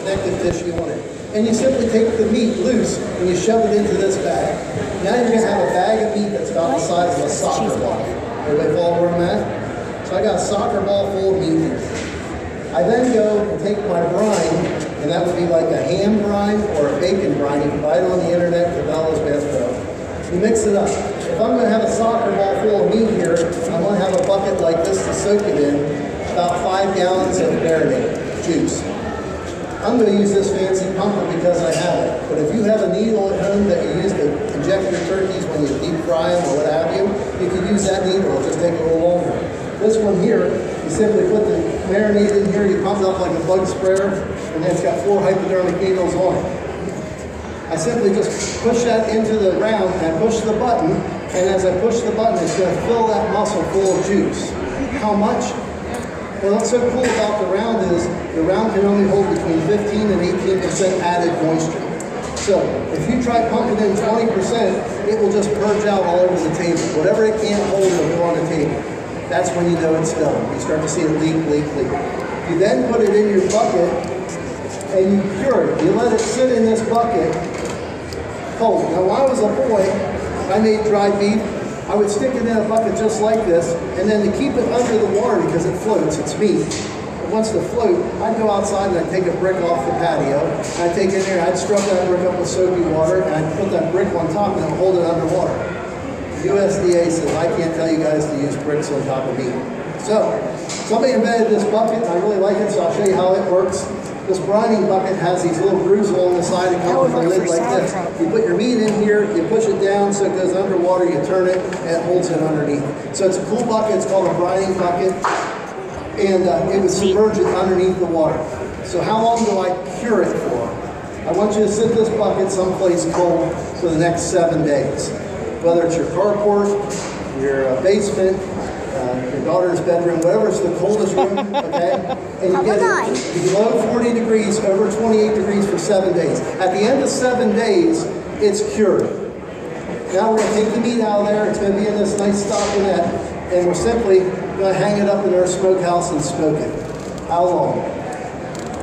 connective tissue on it. And you simply take the meat loose and you shove it into this bag. Now you're going to have a bag of meat that's about the size of a soccer ball. Everybody follow where I'm at? So I got a soccer ball full of meat here. I then go and take my brine, and that would be like a ham brine or a bacon brine. You can buy it on the internet, Cabela's Bass Pro. You mix it up. If I'm going to have a soccer ball full of meat here, I'm going to have a bucket like this to soak it in, about 5 gallons of marinade juice. I'm going to use this fancy pumper because I have it. But if you have a needle at home that you use to inject your turkeys when you deep fry them or what have you, you can use that needle. It'll just take a little longer. This one here, you simply put the marinade in here, you pump it up like a bug sprayer, and then it's got 4 hypodermic needles on it. I simply just push that into the round and I push the button, and as I push the button, it's going to fill that muscle full of juice. How much? Well, what's so cool about the round is the round can only hold between 15 and 18% added moisture. So if you try pumping in 20%, it will just purge out all over the table. Whatever it can't hold will go on the table. That's when you know it's done. You start to see it leak, leak, leak. You then put it in your bucket and you cure it. You let it sit in this bucket cold. Now, when I was a boy, I made dried beef. I would stick it in a bucket just like this, and then to keep it under the water because it floats, it's meat. It wants to float, I'd go outside and I'd take a brick off the patio, and I'd take it in there, I'd scrub that brick up with soapy water, and I'd put that brick on top and I'd hold it underwater. USDA says I can't tell you guys to use bricks on top of meat. So, somebody invented this bucket, and I really like it, so I'll show you how it works. This brining bucket has these little grooves along the side that come with a lid like this. You put your meat in here, you push it down so it goes underwater, you turn it, and it holds it underneath. So it's a cool bucket, it's called a brining bucket, and it would submerge it underneath the water. So how long do I cure it for? I want you to sit this bucket someplace cold for the next 7 days. Whether it's your carport, your basement, your daughter's bedroom, whatever's the coldest room, okay? And you get it below 40 degrees, over 28 degrees for 7 days. At the end of 7 days, it's cured. Now we're going to take the meat out of there. It's going to be in this nice stockinette, and we're simply going to hang it up in our smokehouse and smoke it. How long?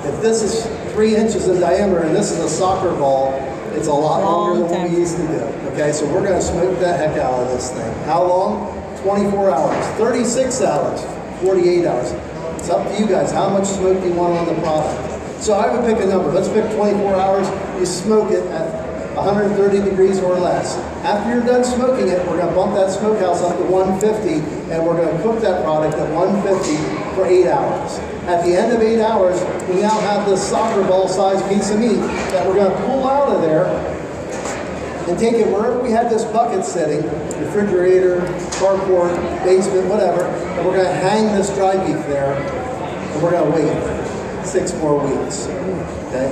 If this is 3 inches in diameter and this is a soccer ball, it's a lot longer than what we used to do. Okay, so we're going to smoke the heck out of this thing. How long? 24 hours, 36 hours, 48 hours. It's up to you guys how much smoke you want on the product. So I would pick a number. Let's pick 24 hours. You smoke it at 130 degrees or less. After you're done smoking it, we're going to bump that smokehouse up to 150, and we're going to cook that product at 150 for 8 hours. At the end of 8 hours, we now have this soccer ball sized piece of meat that we're going to pull out of there and take it wherever we have this bucket sitting, refrigerator, carport, basement, whatever, and we're going to hang this dry beef there, and we're going to wait 6 more weeks. Okay?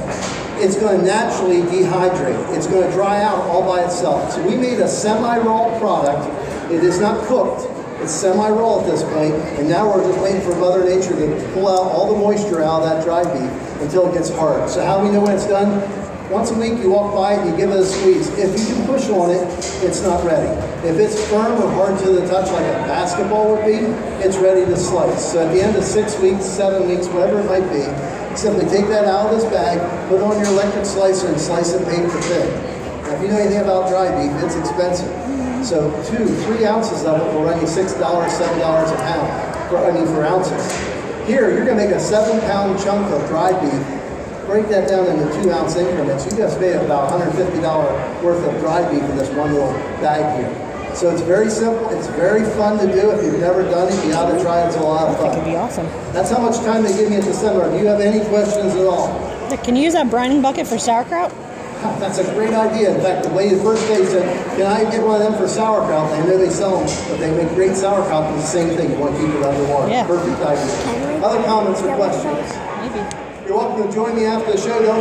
It's going to naturally dehydrate. It's going to dry out all by itself. So we made a semi-raw product. It is not cooked. It's semi-raw at this point, and now we're just waiting for Mother Nature to pull out all the moisture out of that dry beef until it gets hard. So how do we know when it's done? Once a week you walk by it and you give it a squeeze. If you can push on it, it's not ready. If it's firm or hard to the touch like a basketball would be, it's ready to slice. So at the end of 6 weeks, 7 weeks, whatever it might be, simply take that out of this bag, put it on your electric slicer and slice it paper thin. Now if you know anything about dry beef, it's expensive. So 2-3 ounces of it will run you $6, $7 a pound, for ounces. Here, you're gonna make a 7-pound chunk of dry beef. Break that down into 2-ounce increments. You just made about $150 worth of dry beef in this one little bag here. So it's very simple. It's very fun to do. If you've never done it, you ought to try it. It's a lot of fun. I think it'd be awesome. That's how much time they give me at the seminar. Do you have any questions at all? Can you use that brining bucket for sauerkraut? That's a great idea. In fact, the lady the first day said, can I get one of them for sauerkraut? I know they sell them, but they make great sauerkraut. It's the same thing. You want to keep it underwater. Yeah. Perfect idea. Other comments or questions? Maybe. You're welcome to join me after the show. Don't